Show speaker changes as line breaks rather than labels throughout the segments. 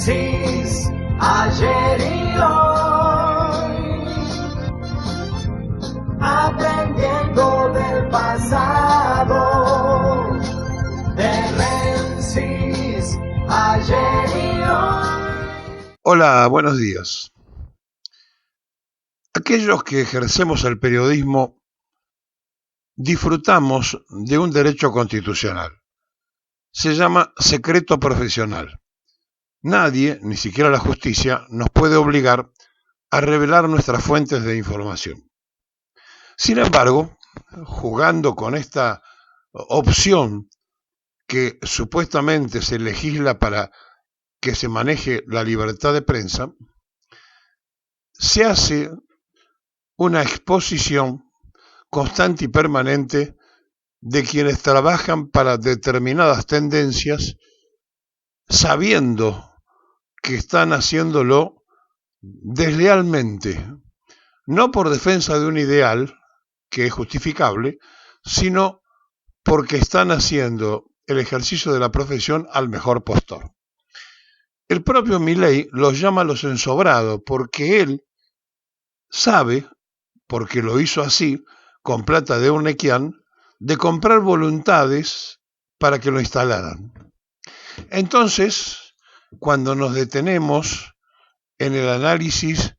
Génesis, ayer y hoy, aprendiendo del pasado. Génesis, ayer y hoy.
Hola, buenos días. Aquellos que ejercemos el periodismo disfrutamos de un derecho constitucional. Se llama secreto profesional. Nadie, ni siquiera la justicia, nos puede obligar a revelar nuestras fuentes de información. Sin embargo, jugando con esta opción que supuestamente se legisla para que se maneje la libertad de prensa, se hace una exposición constante y permanente de quienes trabajan para determinadas tendencias, sabiendo que están haciéndolo deslealmente, no por defensa de un ideal que es justificable, sino porque están haciendo el ejercicio de la profesión al mejor postor. El propio Milei los llama los ensobrados porque él sabe, porque lo hizo así, con plata de Urnequian, de comprar voluntades para que lo instalaran. Entonces, cuando nos detenemos en el análisis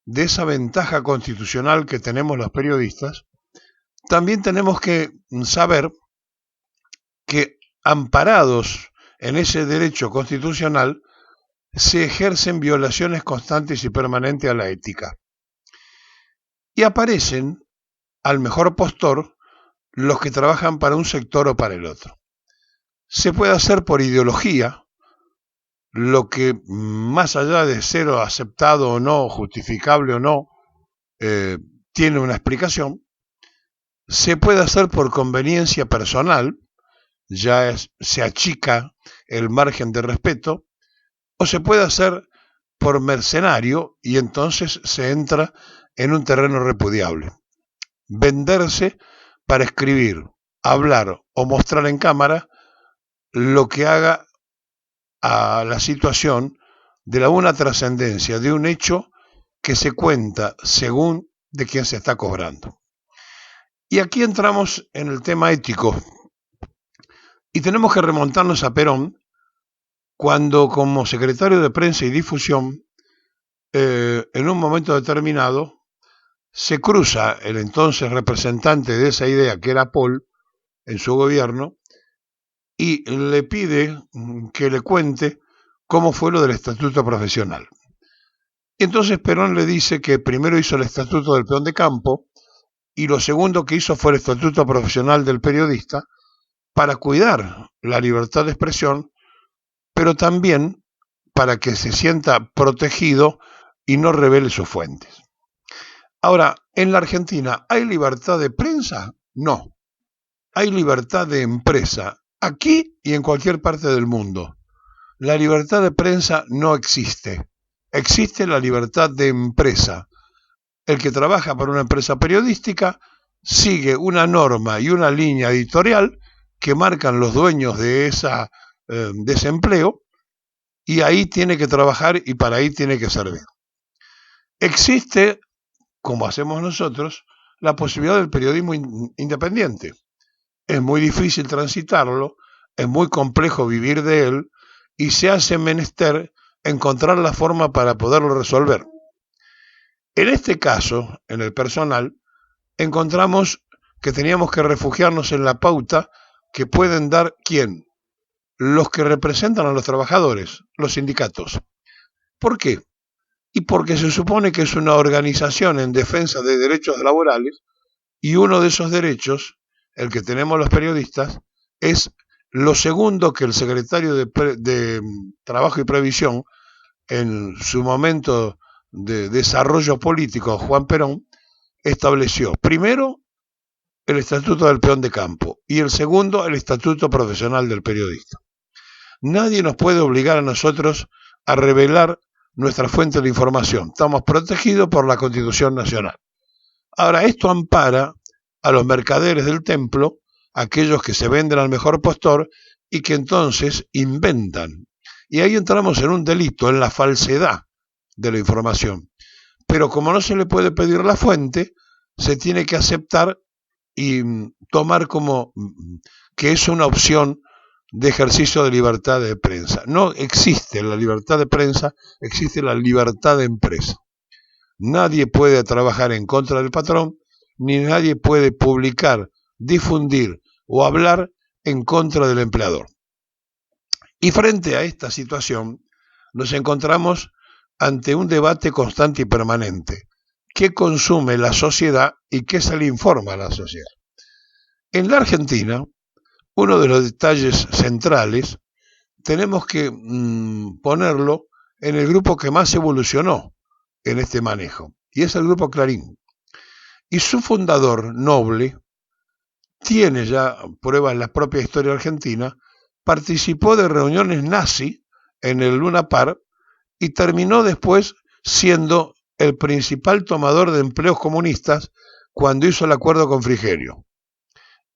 de esa ventaja constitucional que tenemos los periodistas, también tenemos que saber que, amparados en ese derecho constitucional, se ejercen violaciones constantes y permanentes a la ética. Y aparecen, al mejor postor, los que trabajan para un sector o para el otro. Se puede hacer por ideología, lo que más allá de ser aceptado o no, justificable o no, tiene una explicación. Se puede hacer por conveniencia personal, se achica el margen de respeto, o se puede hacer por mercenario y entonces se entra en un terreno repudiable. Venderse para escribir, hablar o mostrar en cámara lo que haga a la situación de la una trascendencia de un hecho que se cuenta según de quién se está cobrando. Y aquí entramos en el tema ético y tenemos que remontarnos a Perón cuando, como secretario de Prensa y Difusión, en un momento determinado se cruza el entonces representante de esa idea, que era Paul, en su gobierno, y le pide que le cuente cómo fue lo del estatuto profesional. Y entonces Perón le dice que primero hizo el estatuto del peón de campo y lo segundo que hizo fue el estatuto profesional del periodista para cuidar la libertad de expresión, pero también para que se sienta protegido y no revele sus fuentes. Ahora, en la Argentina, ¿hay libertad de prensa? No. Hay libertad de empresa, aquí y en cualquier parte del mundo. La libertad de prensa no existe. Existe la libertad de empresa. El que trabaja para una empresa periodística sigue una norma y una línea editorial que marcan los dueños de ese empleo, y ahí tiene que trabajar y para ahí tiene que servir. Existe, como hacemos nosotros, la posibilidad del periodismo independiente. Es muy difícil transitarlo, es muy complejo vivir de él y se hace menester encontrar la forma para poderlo resolver. En este caso, en el personal, encontramos que teníamos que refugiarnos en la pauta que pueden dar ¿quién? Los que representan a los trabajadores, los sindicatos. ¿Por qué? Y porque se supone que es una organización en defensa de derechos laborales y uno de esos derechos, el que tenemos los periodistas, es lo segundo que el secretario de Trabajo y Previsión, en su momento de desarrollo político, Juan Perón, estableció. Primero, el Estatuto del Peón de Campo y el segundo, el Estatuto Profesional del Periodista. Nadie nos puede obligar a nosotros a revelar nuestra fuente de información. Estamos protegidos por la Constitución Nacional. Ahora, esto ampara a los mercaderes del templo, aquellos que se venden al mejor postor y que entonces inventan Y ahí entramos en un delito, en la falsedad de la información. Pero como no se le puede pedir la fuente, se tiene que aceptar y tomar como que es una opción de ejercicio de libertad de prensa. No existe la libertad de prensa, existe la libertad de empresa. Nadie puede trabajar en contra del patrón, ni nadie puede publicar, difundir o hablar en contra del empleador. Y frente a esta situación, nos encontramos ante un debate constante y permanente. ¿Qué consume la sociedad y qué se le informa a la sociedad? En la Argentina, uno de los detalles centrales tenemos que ponerlo en el grupo que más evolucionó en este manejo, y es el Grupo Clarín. Y su fundador, Noble, tiene ya pruebas en la propia historia argentina, participó de reuniones nazi en el Luna Park y terminó después siendo el principal tomador de empleos comunistas cuando hizo el acuerdo con Frigerio.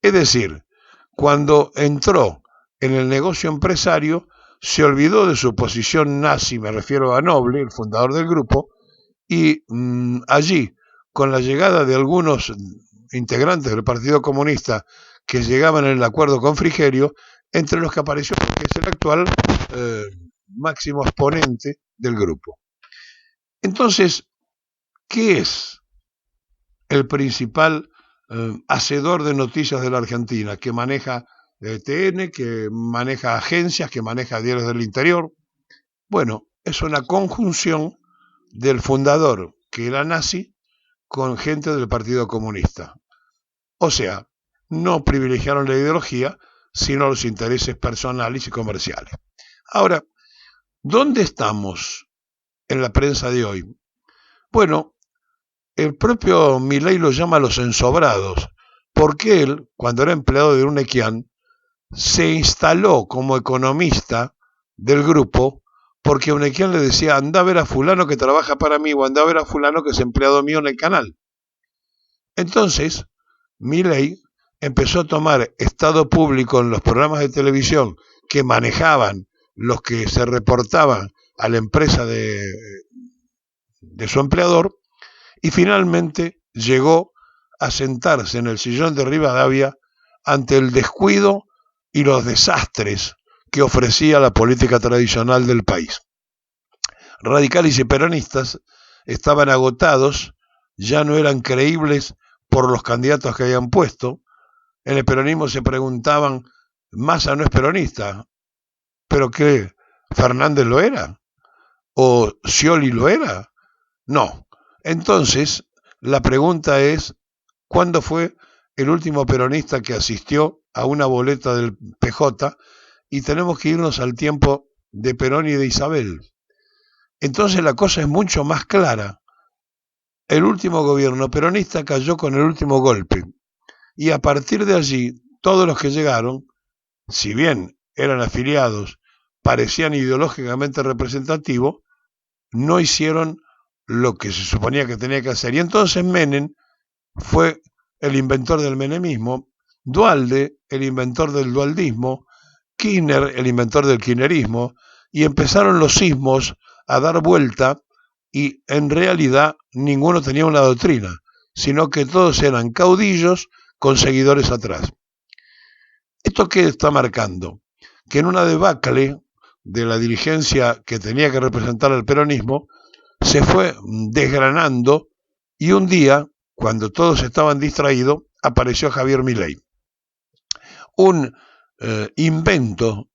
Es decir, cuando entró en el negocio empresario, se olvidó de su posición nazi, me refiero a Noble, el fundador del grupo, y allí, con la llegada de algunos integrantes del Partido Comunista que llegaban en el acuerdo con Frigerio, entre los que apareció que es el actual máximo exponente del grupo. Entonces, ¿qué es el principal hacedor de noticias de la Argentina? Que maneja TN, que maneja agencias, que maneja diarios del interior. Bueno, es una conjunción del fundador, que era nazi, con gente del Partido Comunista. O sea, no privilegiaron la ideología, sino los intereses personales y comerciales. Ahora, ¿dónde estamos en la prensa de hoy? Bueno, el propio Milei lo llama los ensobrados, porque él, cuando era empleado de Unequian, se instaló como economista del grupo, porque Unequian le decía, anda a ver a fulano que trabaja para mí, o anda a ver a fulano que es empleado mío en el canal. Entonces, Milei empezó a tomar estado público en los programas de televisión que manejaban los que se reportaban a la empresa de su empleador, y finalmente llegó a sentarse en el sillón de Rivadavia ante el descuido y los desastres que ofrecía la política tradicional del país. Radicales y peronistas estaban agotados, ya no eran creíbles por los candidatos que habían puesto. En el peronismo se preguntaban, Massa no es peronista, ¿pero qué? ¿Fernández lo era? ¿O Scioli lo era? No. Entonces, la pregunta es, ¿cuándo fue el último peronista que asistió a una boleta del PJ? Y tenemos que irnos al tiempo de Perón y de Isabel. Entonces la cosa es mucho más clara. El último gobierno peronista cayó con el último golpe. Y a partir de allí, todos los que llegaron, si bien eran afiliados, parecían ideológicamente representativos, no hicieron lo que se suponía que tenía que hacer. Y entonces Menem fue el inventor del menemismo, Duhalde el inventor del dualdismo, Kirchner el inventor del kirchnerismo, y empezaron los sismos a dar vuelta, y en realidad ninguno tenía una doctrina, sino que todos eran caudillos con seguidores atrás. ¿Esto qué está marcando? Que en una debacle de la dirigencia que tenía que representar al peronismo, se fue desgranando, y un día, cuando todos estaban distraídos, apareció Javier Milei. Un invento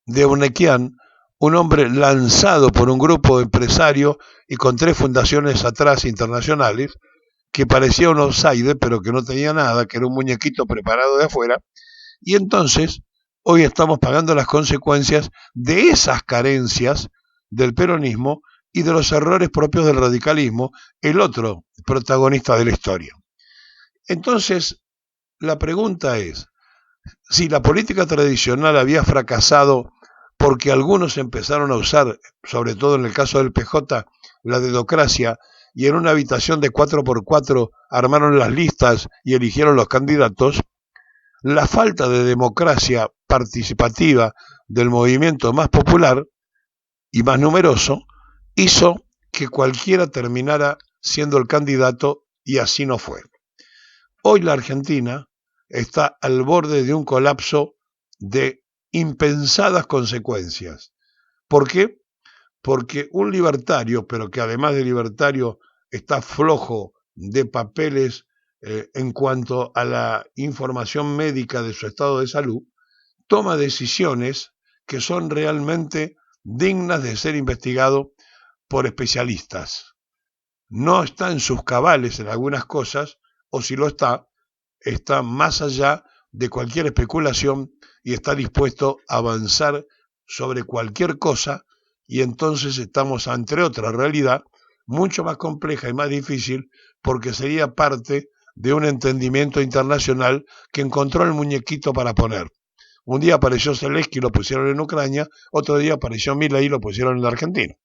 de Unequian, un hombre lanzado por un grupo empresario y con 3 fundaciones atrás internacionales, que parecía un outsider, pero que no tenía nada, que era un muñequito preparado de afuera. Y entonces, hoy estamos pagando las consecuencias de esas carencias del peronismo y de los errores propios del radicalismo, el otro protagonista de la historia. Entonces, la pregunta es, si la política tradicional había fracasado porque algunos empezaron a usar, sobre todo en el caso del PJ, la dedocracia, y en una habitación de 4x4 armaron las listas y eligieron los candidatos, la falta de democracia participativa del movimiento más popular y más numeroso, hizo que cualquiera terminara siendo el candidato y así no fue. Hoy la Argentina está al borde de un colapso de impensadas consecuencias. ¿Por qué? Porque un libertario, pero que además de libertario está flojo de papeles en cuanto a la información médica de su estado de salud, toma decisiones que son realmente dignas de ser investigado por especialistas. No está en sus cabales en algunas cosas, o si lo está, está más allá de cualquier especulación y está dispuesto a avanzar sobre cualquier cosa, y entonces estamos ante otra realidad mucho más compleja y más difícil, porque sería parte de un entendimiento internacional que encontró el muñequito para poner. Un día apareció Zelensky y lo pusieron en Ucrania, otro día apareció Milei y lo pusieron en la Argentina.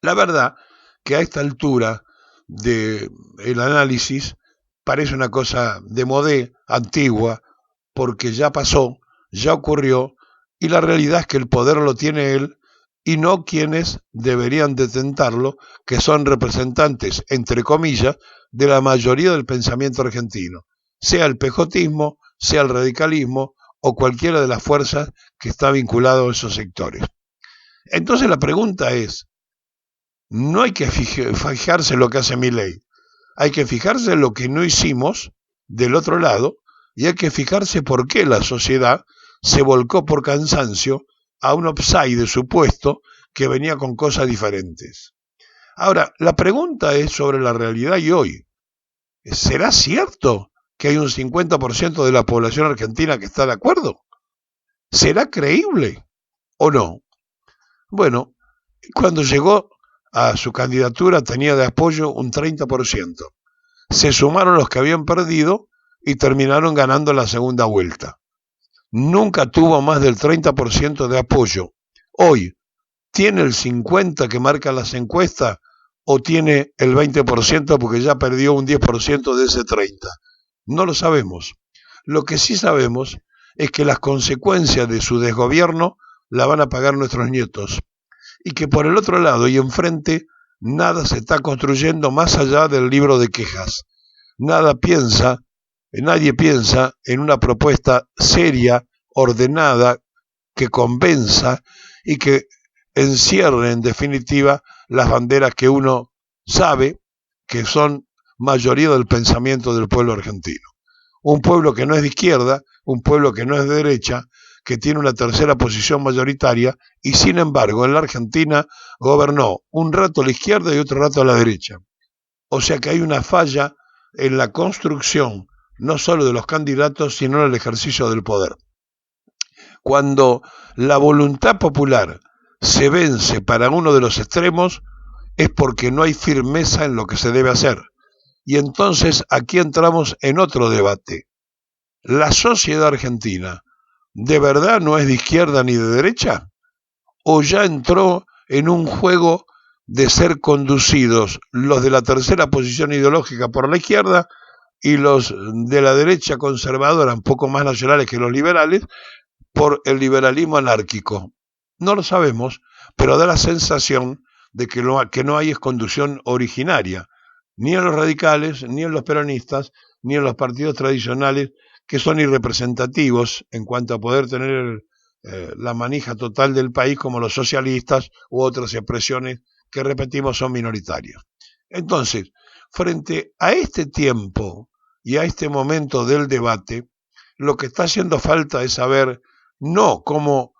La verdad que a esta altura del análisis parece una cosa de modé, antigua, porque ya pasó, ya ocurrió, y la realidad es que el poder lo tiene él y no quienes deberían detentarlo, que son representantes, entre comillas, de la mayoría del pensamiento argentino, sea el pejotismo, sea el radicalismo o cualquiera de las fuerzas que está vinculado a esos sectores. Entonces la pregunta es, no hay que fijarse en lo que hace Milei, hay que fijarse en lo que no hicimos del otro lado y hay que fijarse por qué la sociedad se volcó por cansancio a un upside supuesto que venía con cosas diferentes. Ahora, la pregunta es sobre la realidad y hoy. ¿Será cierto que hay un 50% de la población argentina que está de acuerdo? ¿Será creíble o no? Bueno, cuando llegó a su candidatura tenía de apoyo un 30%. Se sumaron los que habían perdido y terminaron ganando la segunda vuelta. Nunca tuvo más del 30% de apoyo. Hoy, ¿tiene el 50% que marcan las encuestas o tiene el 20% porque ya perdió un 10% de ese 30%? No lo sabemos. Lo que sí sabemos es que las consecuencias de su desgobierno la van a pagar nuestros nietos. Y que por el otro lado y enfrente nada se está construyendo más allá del libro de quejas. Nadie piensa en una propuesta seria, ordenada, que convenza y que encierre en definitiva las banderas que uno sabe que son mayoría del pensamiento del pueblo argentino. Un pueblo que no es de izquierda, un pueblo que no es de derecha, que tiene una tercera posición mayoritaria y sin embargo en la Argentina gobernó un rato a la izquierda y otro rato a la derecha. O sea que hay una falla en la construcción no solo de los candidatos, sino en el ejercicio del poder. Cuando la voluntad popular se vence para uno de los extremos, es porque no hay firmeza en lo que se debe hacer. Y entonces aquí entramos en otro debate. ¿La sociedad argentina de verdad no es de izquierda ni de derecha? ¿O ya entró en un juego de ser conducidos los de la tercera posición ideológica por la izquierda y los de la derecha conservadora, un poco más nacionales que los liberales, por el liberalismo anárquico? No lo sabemos, pero da la sensación de que lo que no hay es conducción originaria, ni en los radicales, ni en los peronistas, ni en los partidos tradicionales, que son irrepresentativos en cuanto a poder tener la manija total del país, como los socialistas u otras expresiones que repetimos son minoritarias. Entonces, frente a este tiempo y a este momento del debate, lo que está haciendo falta es saber no cómo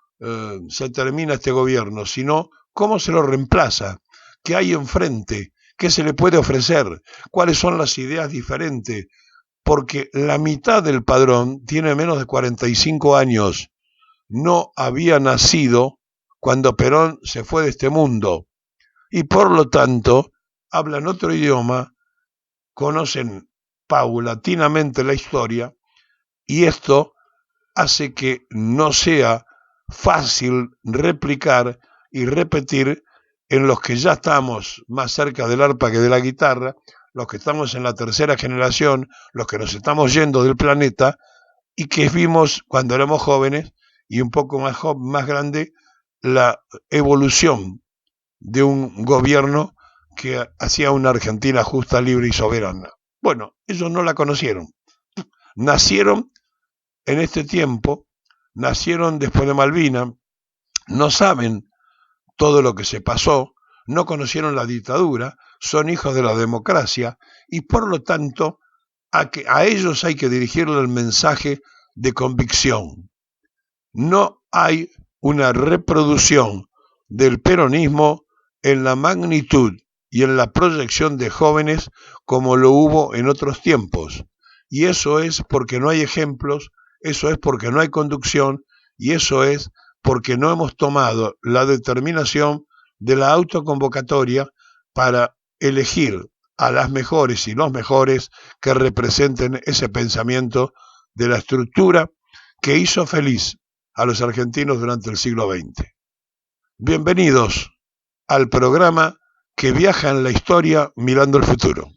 se termina este gobierno, sino cómo se lo reemplaza, qué hay enfrente, qué se le puede ofrecer, cuáles son las ideas diferentes, porque la mitad del padrón tiene menos de 45 años, no había nacido cuando Perón se fue de este mundo y por lo tanto hablan otro idioma, conocen paulatinamente la historia y esto hace que no sea fácil replicar y repetir en los que ya estamos más cerca del arpa que de la guitarra, los que estamos en la tercera generación, los que nos estamos yendo del planeta y que vimos cuando éramos jóvenes y un poco más grande la evolución de un gobierno que hacía una Argentina justa, libre y soberana. Bueno, ellos no la conocieron. Nacieron en este tiempo, nacieron después de Malvinas, no saben todo lo que se pasó, no conocieron la dictadura, son hijos de la democracia y por lo tanto a ellos hay que dirigirle el mensaje de convicción. No hay una reproducción del peronismo en la magnitud y en la proyección de jóvenes como lo hubo en otros tiempos. Y eso es porque no hay ejemplos, eso es porque no hay conducción y eso es porque no hemos tomado la determinación de la autoconvocatoria para elegir a las mejores y los mejores que representen ese pensamiento de la estructura que hizo feliz a los argentinos durante el siglo XX. Bienvenidos al programa que viaja en la historia mirando el futuro.